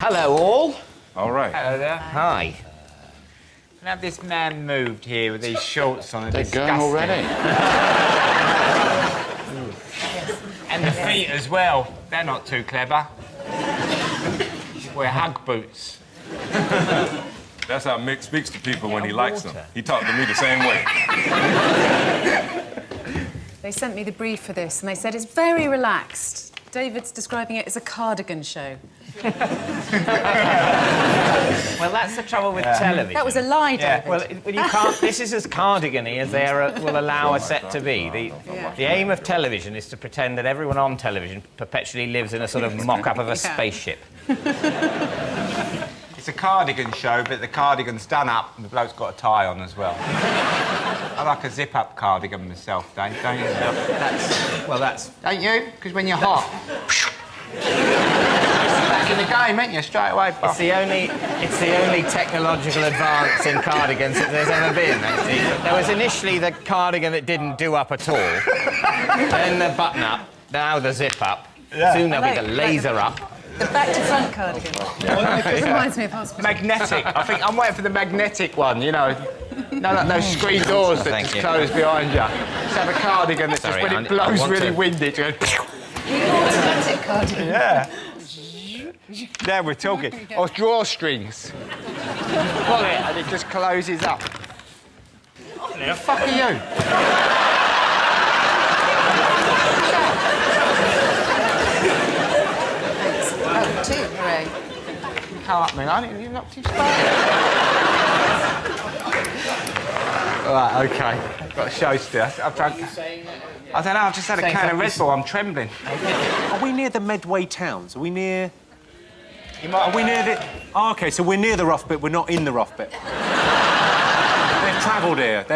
Hello, all. All right. Hello there. Hi. Can I have this man moved here with these shorts on? They're going already. And the feet as well. They're not too clever. Wear hug boots. That's how Mick speaks to people when he likes them. He talked to me the same way. They sent me the brief for this and they said it's very relaxed. David's describing it as a cardigan show. Well, that's the trouble with television. That was a lie, David. Well, you can't. This is as cardigan-y as they will allow a set to be. The aim of television is to pretend that everyone on television perpetually lives in a sort of mock-up of a spaceship. It's a cardigan show, but the cardigan's done up and the bloke's got a tie on as well. I like a zip-up cardigan myself, Dave, don't you? That's... Don't you? Because when you're hot... Back in the game, ain't you? Straight away, It's the only technological advance in cardigans that there's ever been, actually. There was initially the cardigan that didn't do up at all, then the button-up, now the zip-up, soon there'll be the laser-up. The back-to-front cardigan. It reminds me of hospital. Magnetic. I think I'm waiting for the magnetic one, you know. No, like those screen doors that just close behind you. Just have a cardigan that just, when it blows really windy, it goes... Automatic cardigan. Yeah. There we're talking. Or drawstrings. Pull it and it just closes up. What the fuck are you? Oh, two, hooray. You can't, man. You're not too slow. Right, OK. Got a show still. I don't know, I've just had a can of Red Bull. I'm trembling. Are we near the Medway towns? Are we near... Are we near the... Oh, OK, so we're near the rough bit, we're not in the rough bit. They've travelled here.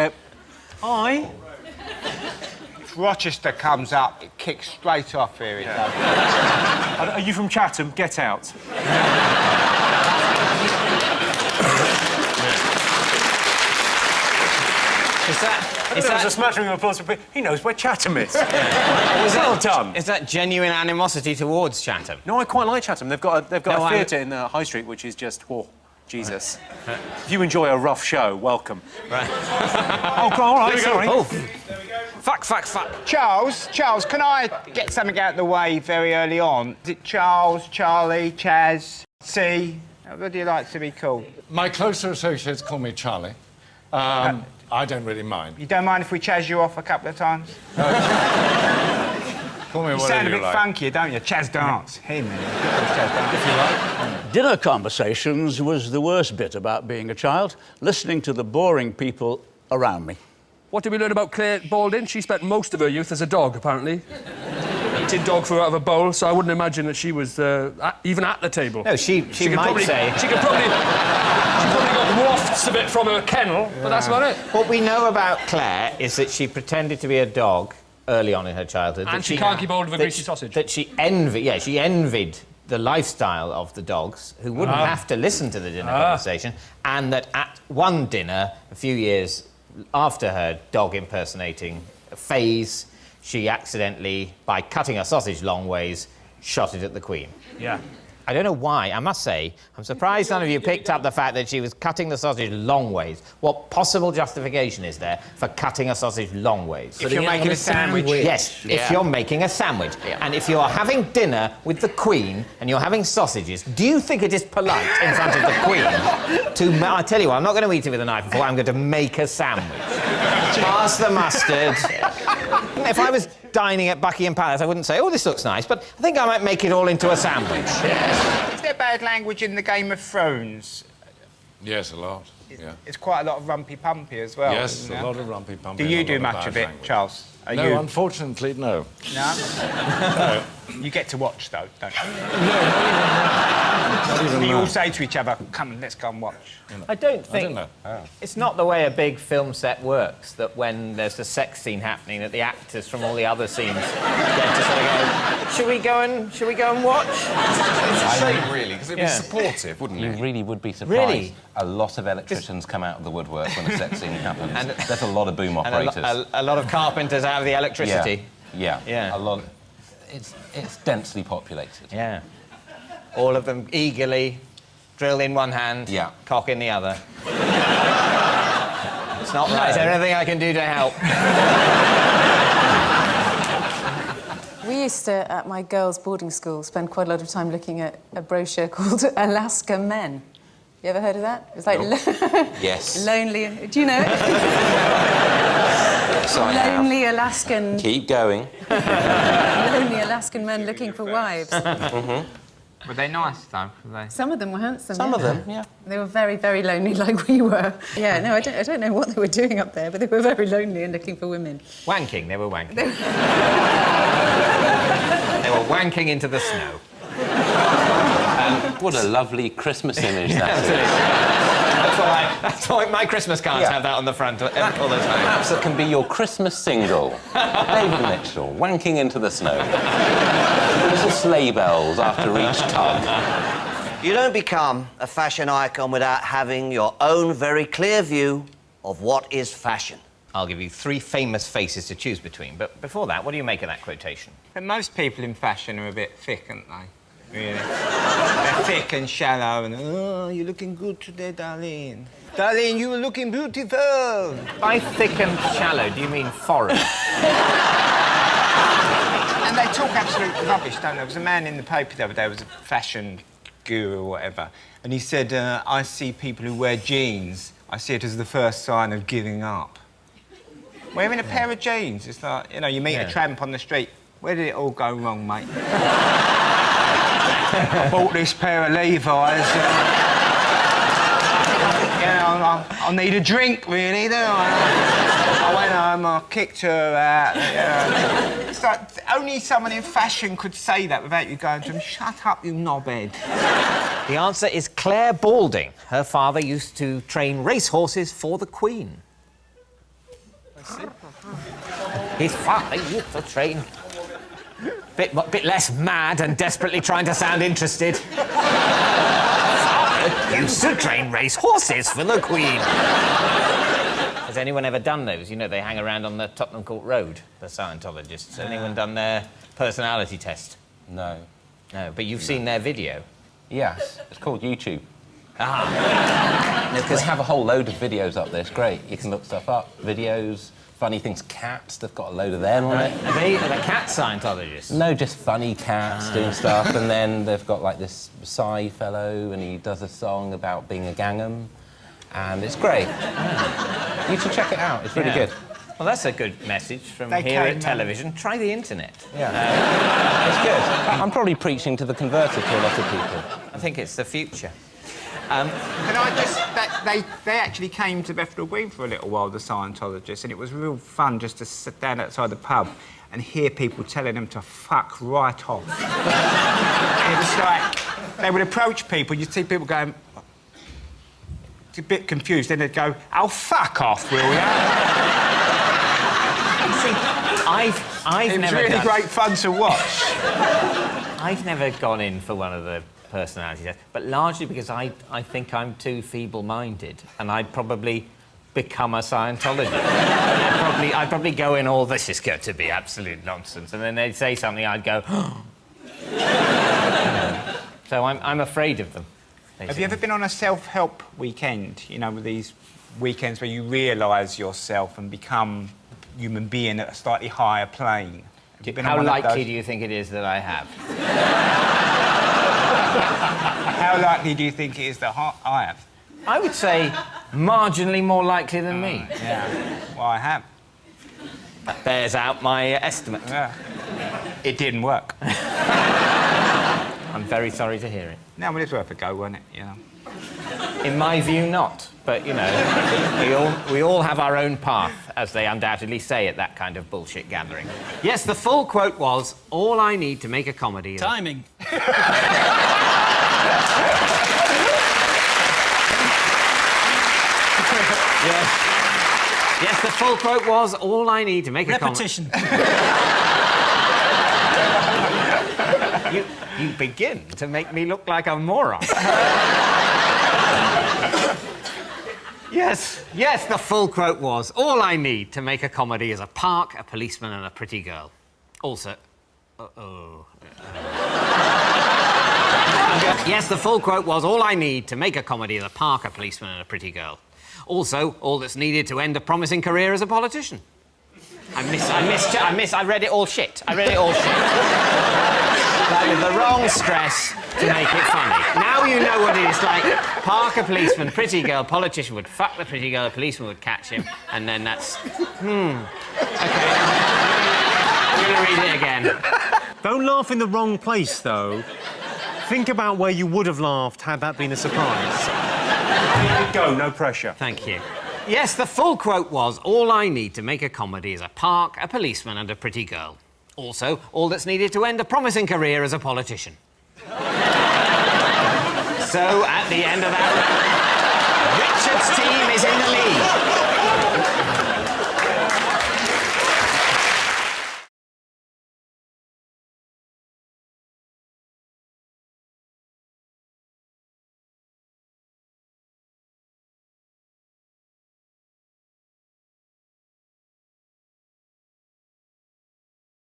Aye. If Rochester comes up, it kicks straight off here, it does. Are you from Chatham? Get out. Is that a smattering of applause for... He knows where Chatham is. Well done. Is that genuine animosity towards Chatham? No, I quite like Chatham. They've got a theatre in the High Street, which is just... Oh, Jesus. If you enjoy a rough show, welcome. Right. Oh, all right, sorry. Oh. Fuck. Charles, can I get something out of the way very early on? Is it Charles, Charlie, Chaz, C? What do you like to be called? My closer associates call me Charlie. I don't really mind. You don't mind if we Chaz you off a couple of times? Call me You whatever sound a you bit like. funky, don't you? Chaz Dance. Him. Chaz Dance. If you like. Dinner conversations was the worst bit about being a child, listening to the boring people around me. What did we learn about Claire Baldwin? She spent most of her youth as a dog, apparently. Eating dog food out of a bowl, so I wouldn't imagine that she was even at the table. No, she might say... She probably got wafts of it from her kennel, but that's about it. What we know about Claire is that she pretended to be a dog early on in her childhood. And she can't keep hold of a greasy sausage. That she envied the lifestyle of the dogs, who wouldn't have to listen to the dinner conversation, and that at one dinner, a few years after her dog impersonating phase, she accidentally, by cutting a sausage long ways, shot it at the Queen. Yeah. I don't know why. I must say, I'm surprised none of you picked up the fact that she was cutting the sausage long ways. What possible justification is there for cutting a sausage long ways? If you're making a sandwich. Yes, if you're making a sandwich. And if you're having dinner with the Queen and you're having sausages, do you think it is polite in front of the Queen to... I tell you what, I'm not going to eat it with a knife and fork, I'm going to make a sandwich. Pass the mustard. If I was dining at Buckingham Palace, I wouldn't say, oh, this looks nice, but I think I might make it all into a sandwich. Is there bad language in the Game of Thrones? Yes, a lot. Yeah. It's quite a lot of rumpy-pumpy as well. Yes, isn't a there? lot of rumpy-pumpy. Do you and a do lot much bad of it, language. Charles? No, unfortunately, no. No? No. You get to watch, though, don't you? Not even You that. all say to each other, come on, let's go and watch. I don't think... know. It's not the way a big film set works, that when there's a sex scene happening, that the actors from all the other scenes get to sort of go, should we go and watch? It's a shame, really, because it'd be supportive, wouldn't You it? really would be surprised. Really? A lot of electricians come out of the woodwork when a sex scene happens. And there's a lot of boom operators. And a lot of carpenters out of the electricity. Yeah. Yeah. A lot. It's densely populated. Yeah. All of them eagerly, drill in one hand, cock in the other. It's not right. Is there anything I can do to help? We used to, at my girls' boarding school, spend quite a lot of time looking at a brochure called Alaska Men. You ever heard of that? It's like... Yes. Lonely... Do you know it? Yes, I have. Lonely Alaskan... Keep going. Lonely Alaskan men looking for wives. Were they nice, though? Some of them were handsome. Some of them, yeah. They were very, very lonely, like we were. Yeah, no, I don't know what they were doing up there, but they were very lonely and looking for women. Wanking, they were wanking. They were wanking into the snow. What a lovely Christmas image that is. That's why my Christmas cards have that on the front all the time. Perhaps it can be your Christmas single. David Mitchell, wanking into the snow. Little sleigh bells after each tug. You don't become a fashion icon without having your own very clear view of what is fashion. I'll give you 3 famous faces to choose between, but before that, what do you make of that quotation? But most people in fashion are a bit thick, aren't they? Really. They're thick and shallow and, oh, you're looking good today, darling. Darling, you were looking beautiful. By thick and shallow, do you mean foreign? And they talk absolute rubbish, don't they? There was a man in the paper the other day, was a fashion guru or whatever, and he said, I see people who wear jeans, I see it as the first sign of giving up. Wearing a pair of jeans, it's like, you know, you meet a tramp on the street, where did it all go wrong, mate? I bought this pair of Levi's. I need a drink, really, don't I? I went home, I kicked her out. It's like only someone in fashion could say that without you going to him, shut up, you knobhead. The answer is Claire Balding. Her father used to train racehorses for the Queen. His father used to train... Bit less mad and desperately trying to sound interested. Father used to train race horses for the Queen. Has anyone ever done those? You know, they hang around on the Tottenham Court Road, the Scientologists. Has anyone done their personality test? No. No, but you've seen their video? Yes, it's called YouTube. They have a whole load of videos up there, it's great. You can look stuff up, videos... Funny things, cats, they've got a load of them on it. Are they cat Scientologists? No, just funny cats doing stuff, and then they've got, like, this Psy fellow, and he does a song about being a Gangnam, and it's great. You should check it out, it's really good. Well, that's a good message from here at television. Try the internet. Yeah. It's good. I'm probably preaching to the converted to a lot of people. I think it's the future. Can I just... They actually came to Bethnal Green for a little while, the Scientologists, and it was real fun just to sit down outside the pub and hear people telling them to fuck right off. It was like... They would approach people, you'd see people going... a bit confused, then they'd go, oh, fuck off, will you? See, I've it was never really great fun to watch. I've never gone in for one of the personality tests, but largely because I think I'm too feeble-minded, and I'd probably become a Scientologist. I'd probably go in all, this is going to be absolute nonsense, and then they'd say something, I'd go, So I'm afraid of them. Basically. Have you ever been on a self-help weekend, you know, with these weekends where you realise yourself and become a human being at a slightly higher plane? How likely do you think it is that I have? How likely do you think it is that I have? I would say marginally more likely than me. Yeah, well, I have. That bears out my estimate. Yeah. It didn't work. I'm very sorry to hear it. No, well, it's worth a go, wasn't it, you know? In my view, not. But, you know, we all have our own path, as they undoubtedly say at that kind of bullshit gathering. Yes, the full quote was, all I need to make a comedy is... Timing. Yes, the full quote was, all I need to make a comedy... Repetition. You begin to make me look like a moron. Yes, the full quote was, all I need to make a comedy is a park, a policeman and a pretty girl. Also... Yes, the full quote was, all I need to make a comedy is a park, a policeman and a pretty girl. Also, all that's needed to end a promising career as a politician. I read it all shit. I read it all shit. Like with the wrong stress to make it funny. Now you know what it is like. Park, a policeman, pretty girl, politician would fuck the pretty girl, a policeman would catch him, and then that's... OK. I'm going to read it again. Don't laugh in the wrong place, though. Think about where you would have laughed had that been a surprise. Go, no pressure. Thank you. Yes, the full quote was, all I need to make a comedy is a park, a policeman and a pretty girl. Also, all that's needed to end a promising career as a politician. So, at the end of that round, Richard's team is in the lead.